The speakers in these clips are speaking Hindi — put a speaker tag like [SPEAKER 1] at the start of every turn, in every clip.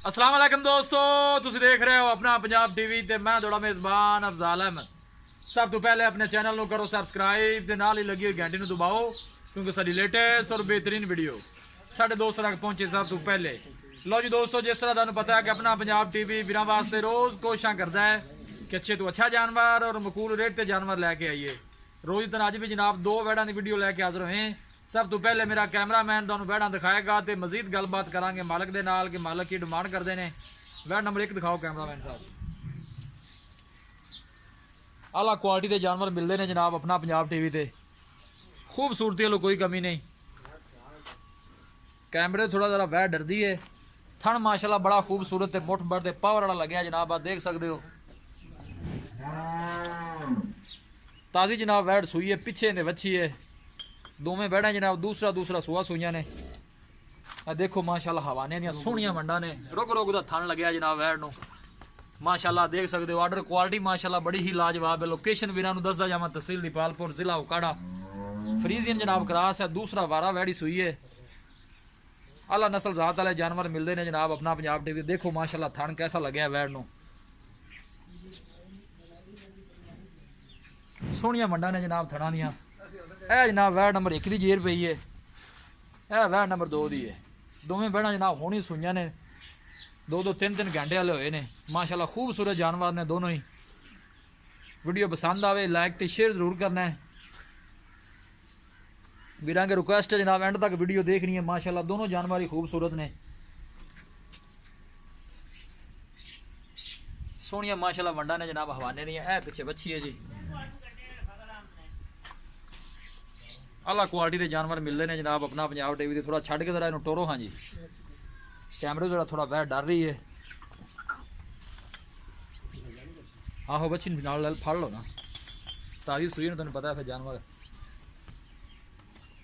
[SPEAKER 1] अस्सलाम वालेकुम दोस्तों, तुसी देख रहे हो अपना पंजाब टीवी ते मैं थोड़ा मेज़बान अफजाल अहमद। सब तो पहले अपने चैनल को करो सब्सक्राइब ते नाल ही लगी हुई घंटी दबाओ क्योंकि सारी लेटेस्ट और बेहतरीन वीडियो साढ़े दोस्तों तक पहुंचे सब तो पहले। लो जी दोस्तों, जिस तरह तुहानू पता है कि अपना पंजाब टीवी वीरां वास्ते रोज़ कोशिशां करता है कि अच्छे तो अच्छा जानवर और मकूल रेट ते जानवर लैके आइए। रोज़ तरह अज भी जनाब दो वैड़ा की वीडियो लैके हाजिर होए। सब तो पहले मेरा कैमरामैन तुहानू वैड़ा दिखाएगा तो मजीद गलबात करांगे मालक दे नाल कि मालक की डिमांड करते हैं। वैड़ नंबर 1 दिखाओ कैमरामैन साहब। आला क्वालिटी के जानवर मिलते हैं जनाब अपना पंजाब टीवी ते। खूबसूरती वालों कोई कमी नहीं। कैमरे थोड़ा जरा वह डरदी है। थन माशाल्लाह बड़ा खूबसूरत है, मुठ बड़ पावर वाला लगे जनाब, आप देख सकते हो। ताज़ी जनाब वैड़ सूई है, पिछे ने वच्छी है, दोवें वैड़ा जनाब दूसरा सूआ सूइया ने। देखो माशाल्लाह हवाने दियां सोहणियां वंडा ने, रुक दा थन लग्या जनाब वैड़ नूं माशाल्लाह देख सकते हो। आर्डर क्वालिटी माशाल्लाह बड़ी ही लाजवाब है। लोकेशन वीरां नूं दसदा जावां, तहसील दीपालपुर जिला उकाड़ा, फ्रीजियन जनाब क्रास है, दूसरा वारा वैड़ी सूई है। आला नस्ल जात वाले जानवर मिलते हैं जनाब अपना पंजाब टीवी। देखो माशाल्लाह थन कैसा लग्या वैड़ नूं, सोहणियां वंडा ने जनाब थणा दियां। यह जनाब वैड़ नंबर 1 की जेर पई है, यह वैड़ नंबर 2 की है। दोवें वैड़ा जनाब होनी सूइया ने, 2-3 घंटे वाले होए ने माशाल्लाह। खूबसूरत जानवर ने दोनों ही। वीडियो पसंद आवे लाइक तो शेयर जरूर करना है। वीरां के रिक्वेस्ट है जनाब एंड तक वीडियो देखनी है। माशाल्लाह दोनों जानवर ही खूबसूरत ने, सोहनिया माशाल्लाह वंडा ने जनाब हवाने दी। है पिछे बच्ची है जी। आला क्वालिटी के जानवर मिलते हैं जनाब अपना पंजाब टीवी। थोड़ा छड़ के जरा इन टोरो। हाँ जी, कैमरे जरा थोड़ा वह डर रही है। आहो बच्ची नाल फड़ लो ना, ताज़ी सूई ने, तुम पता है फिर जानवर।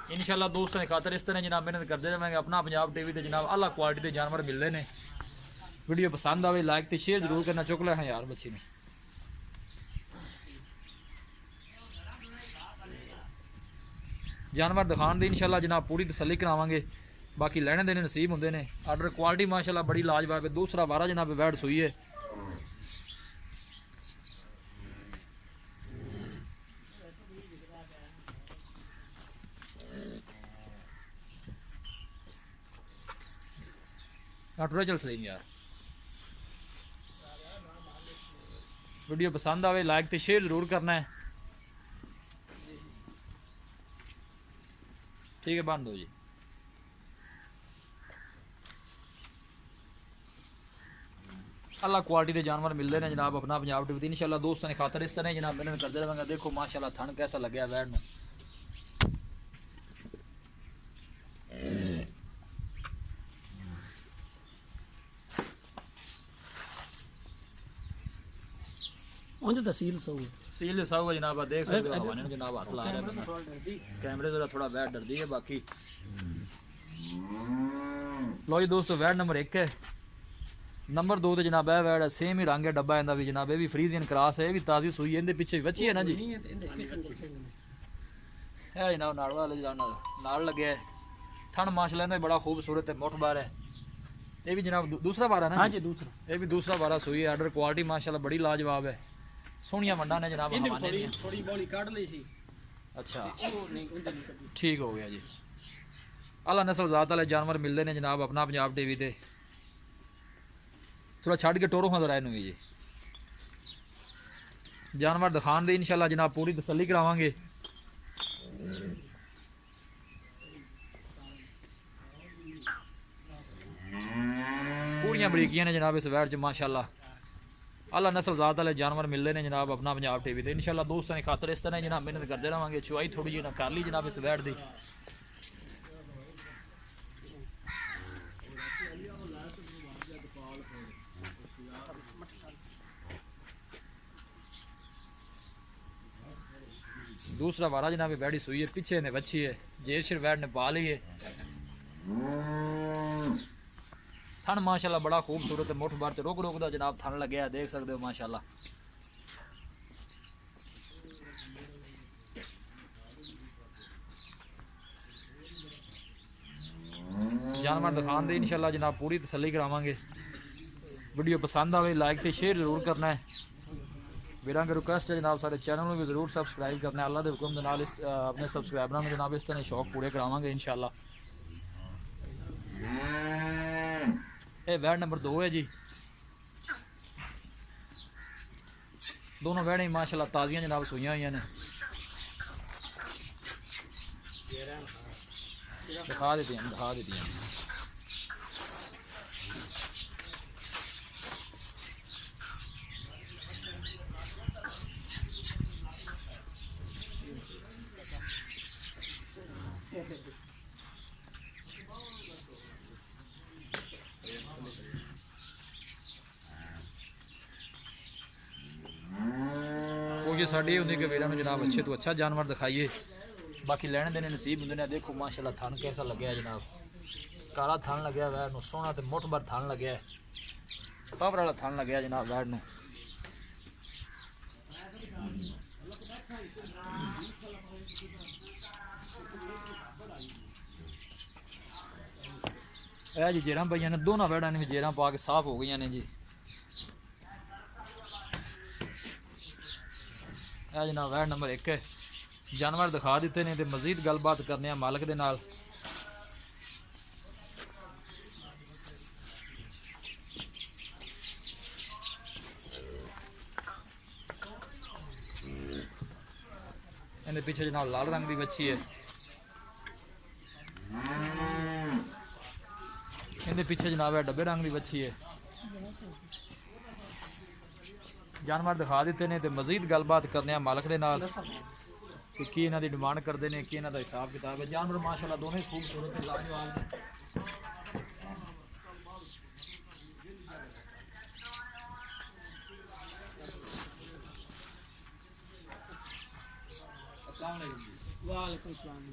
[SPEAKER 1] इंशाल्लाह दोस्तों की खातर इस तरह जनाब मेहनत करते रहेंगे अपना पंजाब टीवी ते जनाब। आला क्वालिटी के जानवर मिलते हैं। वीडियो पसंद आवे लाइक तो शेयर जरूर करना। चुक लिया यार बच्ची ने। जानवर दिखाने दी इंशाल्लाह जनाब पूरी तसल्ली करावांगे, बाकी लेने देने नसीब होंगे ने। आर्डर क्वालिटी माशाल्लाह बड़ी लाजवाब है। दूसरा वारा जनाब वैड़ सूई है। चल सही यार। वीडियो पसंद आवे लाइक तो शेयर जरूर करना है। ठीक है, बंद दो जी। अल्लाह क्वालिटी के जानवर मिलते हैं जनाब अपना पंजाब टीवी। इंशाल्लाह दोस्तों की खातर इस तरह जनाब मेहनत करते रहेंगे। देखो माशाल्लाह थन कैसा लगे वैड़ में। सील सब जनाब देख सकते हो। हवाने जनाब हाथ ला रहे हैं, कैमरे जरा थोड़ा वैड़ डरदी है। बाकी लो जी दोस्तों, वैड़ नंबर 1 है। नंबर 2 तो जनाब है वैड़ सेम ही रंग है, डब्बा इनका भी जनाब। ये भी फ्रीजियन क्रास है, ये भी ताज़ी सूई है। इनके पीछे बच्ची है ना जी, है जनाब नाड़ वाले नाड़ लगे है। थन माशाल्लाह इनका बड़ा खूबसूरत है, मुठ बार है। ये भी जनाब दूसरा बार है ना। हाँ जी दूसरा, ये भी दूसरा बारा सूई है। आर्डर क्वालिटी माशाल्लाह बड़ी लाजवाब है। सोहनिया वंडा ने जनाब थोड़ी बॉली काट ली सी। अच्छा ठीक हो गया जी। आला नस्ल जात वाले जानवर मिलते हैं जनाब अपना पंजाब टीवी ते। थोड़ा छड़ के टोरो हाँ जरा इनू भी जी। जानवर दिखाने दी इंशाल्लाह जनाब पूरी तसल्ली करावांगे। पूरियां बरीकियां ने जनाब इस वैड़ च माशाल्लाह। अल्लाह नस्ल जात वाले जानवर मिलते हैं जनाब अपना पंजाब टीवी ते। इंशाल्लाह दोस्तों की खातर इस तरह जनाब मेहनत करते रहेंगे। चुआई थोड़ी जी ना कर ली जनाब इस वैड़ दी। दूसरा वारा जनाब वैड़ी सूई है, पीछे ने बच्ची है। जेर शिर वैड़ ने पा ली है। थन माशाल्लाह बड़ा खूबसूरत है, मुठ बार रुक दा जनाब थन लगे है, देख सकते हो माशाल्लाह। जानवर दिखाने दे इंशाल्लाह जनाब पूरी तसल्ली करावांगे। वीडियो पसंद आए लाइक तो शेयर जरूर करना है। वीरां की रिक्वेस्ट है जनाब सारे चैनल में भी जरूर सबसक्राइब करना है। अल्लाह के हुक्म के नाल अपने सबसक्राइबरों में जनाब इस तरह शौक पूरे करावांगे इंशाल्लाह। ये वैड नंबर 2 है जी। दोनों वैडें माशाल्लाह ताज़ियां जनाब सुइयां हुई ने। दिखा देती हैं ये साड़ी होंगी कि वीरां जनाब अच्छे तो अच्छा जानवर दिखाइए, बाकी लेने देने नसीब होंगे ने। देखो माशाल्लाह थान कैसा लगे जनाब, काला थान लगे वैर नूं, सोहना तो मुठभर थान लगे, पावर वाला थान लगे जनाब वैर नूं। ए जी जेरां पाइयां ने, दोनों वैड़ां ने जेरां पा के साफ हो गई ने जी। यह जनाब वैड नंबर 1 है। जानवर दिखा दिते ने, मजीद गलबात करने मालक दे नाल। इन्हें पीछे जनाब लाल रंग की बच्ची है, इन्हें पीछे जनाब है डब्बे रंग की बच्ची है। जानवर दिखा दिते ने ते मजीद गलबात करने मालक दे नाल कि की इन्हां दी डिमांड करते हैं, की इन्हां दा हिसाब किताब है। जानवर माशाल्लाह दोनों खूबसूरत ते लाजवाब ने। अस्सलाम वालेकुम।
[SPEAKER 2] वालेकुम सलाम।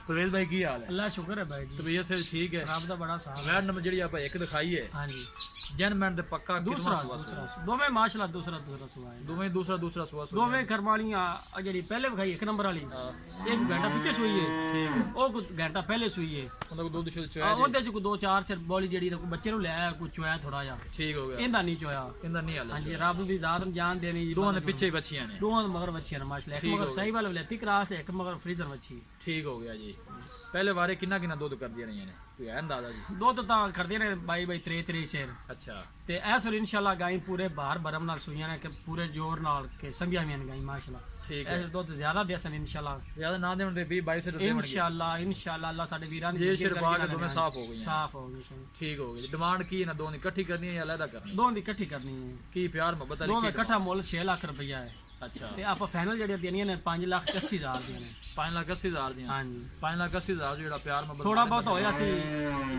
[SPEAKER 1] परवेज भाई की हाल है?
[SPEAKER 2] अल्लाह शुक्र है भाई जी,
[SPEAKER 1] तबीयत से ठीक है?
[SPEAKER 2] रब दा बड़ा साथ।
[SPEAKER 1] वैड नंबर जी आप एक दिखाई है।
[SPEAKER 2] हाँ जी,
[SPEAKER 1] जनमैन दे पक्का
[SPEAKER 2] दूसरा दोवें माशाल्लाह दूसरा सुआ है।
[SPEAKER 1] दोवें दूसरा सुआ
[SPEAKER 2] दोवें खरमालियां जेडी पहले विखाई 1 नंबर वाली, एक घंटा पीछे सुई है,
[SPEAKER 1] ठीक है।
[SPEAKER 2] ओ कुछ घंटा पहले सुई है।
[SPEAKER 1] मतलब दूध शुद्ध चोया जी।
[SPEAKER 2] ओदे च को 2-4 सिर बोली जेडी बच्चे नु लिया कुछ चोया थोड़ा जा,
[SPEAKER 1] ठीक हो गया।
[SPEAKER 2] इंदा नहीं चोया,
[SPEAKER 1] इंदा नहीं हाल।
[SPEAKER 2] हां जी, रब दी जात ने जान देनी।
[SPEAKER 1] दोवां दे पीछे बच्चियां ने,
[SPEAKER 2] दोवां मगर बच्चियां ने माशाल्लाह। एक मगर सही वाले लेती क्रास है, एक मगर फ्रीजर बच्ची।
[SPEAKER 1] ठीक हो गया जी। पहले बारे कितना दूध कर दिया रही ने, कोई है अंदाजा जी?
[SPEAKER 2] दूध तां कर दे ने 22-23 शेर।
[SPEAKER 1] अच्छा,
[SPEAKER 2] ते ऐस और इंशाल्लाह गाई पूरे बाहर बरम नाल सुइयां ने कि पूरे जोर नाल के संभिया में गाई माशाल्लाह।
[SPEAKER 1] ठीक है।
[SPEAKER 2] ऐसे दूध ज्यादा देसन इंशाल्लाह,
[SPEAKER 1] ज्यादा ना देवन दे 20-22 से देवन
[SPEAKER 2] इंशाल्लाह अल्लाह साडे वीरां
[SPEAKER 1] जे सिर पा के दोनों साफ हो गई,
[SPEAKER 2] साफ हो गई।
[SPEAKER 1] ठीक हो गई। डिमांड की ना दोनों इकट्ठी करनी है या अलग करनी?
[SPEAKER 2] दोनों दी इकट्ठी करनी है।
[SPEAKER 1] की प्यार मोहब्बत वाली?
[SPEAKER 2] दोनों इकट्ठा मुੱਲ 6 लाख रुपया है।
[SPEAKER 1] अच्छा,
[SPEAKER 2] ते आप फाइनल जेडी देनियां ने 5,80,000 दी ने।
[SPEAKER 1] 5,80,000 दी?
[SPEAKER 2] हां जी,
[SPEAKER 1] 5,80,000 जेड़ा प्यार मोहब्बत
[SPEAKER 2] थोड़ा बहुत होया सी,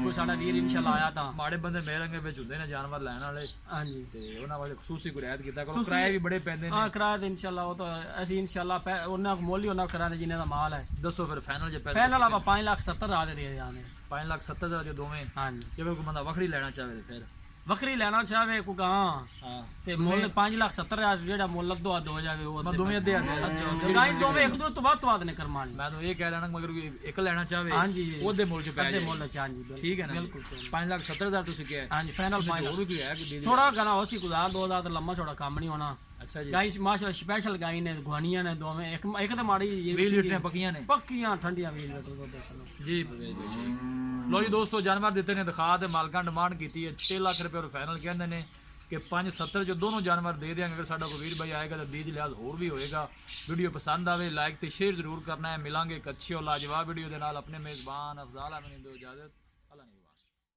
[SPEAKER 2] कोई साडा वीर इंशाल्लाह आया था।
[SPEAKER 1] माड़े बंदे मेरे रंगे विच हुंदे ने जानवर लैण वाले।
[SPEAKER 2] हां जी,
[SPEAKER 1] ते उन्हां वाले खसूसी कोई रियायत कीता करो, किराए भी बड़े पैंदे ने।
[SPEAKER 2] हां, किराए ते इंशाल्लाह वो तो ऐसी इंशाल्लाह उन्हां को मुੱਲ ही उन्हां करा दे जिन्ने दा माल है।
[SPEAKER 1] दसो फिर फाइनल जे पैसे?
[SPEAKER 2] फाइनल आप 5,70,000 दे जाने।
[SPEAKER 1] 5,70,000 जो दोवें?
[SPEAKER 2] हां जी,
[SPEAKER 1] जे कोई बंदा वखड़ी लेना चाहे फिर
[SPEAKER 2] वखरी लेना चाहे को
[SPEAKER 1] हां
[SPEAKER 2] ते मुੱਲ 5,70,000 जेड़ा मुੱਲ अद्धो अध हो जावे वो
[SPEAKER 1] दोवें अद्धे
[SPEAKER 2] गाइस दोवें एक दो तो वाद ने करमानी।
[SPEAKER 1] मैं तो ये कह रहा ना, मगर एक लेना चाहे
[SPEAKER 2] हां जी,
[SPEAKER 1] ओदे मुੱਲ च पै जाए।
[SPEAKER 2] मुੱਲ च हां जी,
[SPEAKER 1] ठीक है ना?
[SPEAKER 2] बिल्कुल
[SPEAKER 1] 5,70,000 तुसी क्या है?
[SPEAKER 2] हां जी, फाइनल
[SPEAKER 1] और भी कोई है कि दे?
[SPEAKER 2] थोड़ा गाना हो सी गुजार 2,000 तो लंबा छोड़ा काम नहीं होना।
[SPEAKER 1] अच्छा जी।
[SPEAKER 2] गाइस माशाल्लाह स्पेशल गाई ने, गुआनियां ने दोवें, एक तो माड़ी
[SPEAKER 1] 20 लीटर पक्कियां ने,
[SPEAKER 2] पक्कियां ठंडियां 20 लीटर दूध देसन
[SPEAKER 1] जी। लो जी दोस्तों, जानवर दिते ने दिखा दे, मालकां डिमांड की है 6 लाख रुपए और फाइनल कहते हैं कि 5,70 जो दोनों जानवर दे देंगे। अगर साडा कोई वीर भाई आएगा तो बीज लिहाज होर भी होएगा। वीडियो पसंद आवे लाइक तो शेयर जरूर करना है। मिलांगे एक अच्छी और लाजवाब वीडियो के नाल। अपने मेजबान अफजाल अहमद दो इजाजत। अल्लाह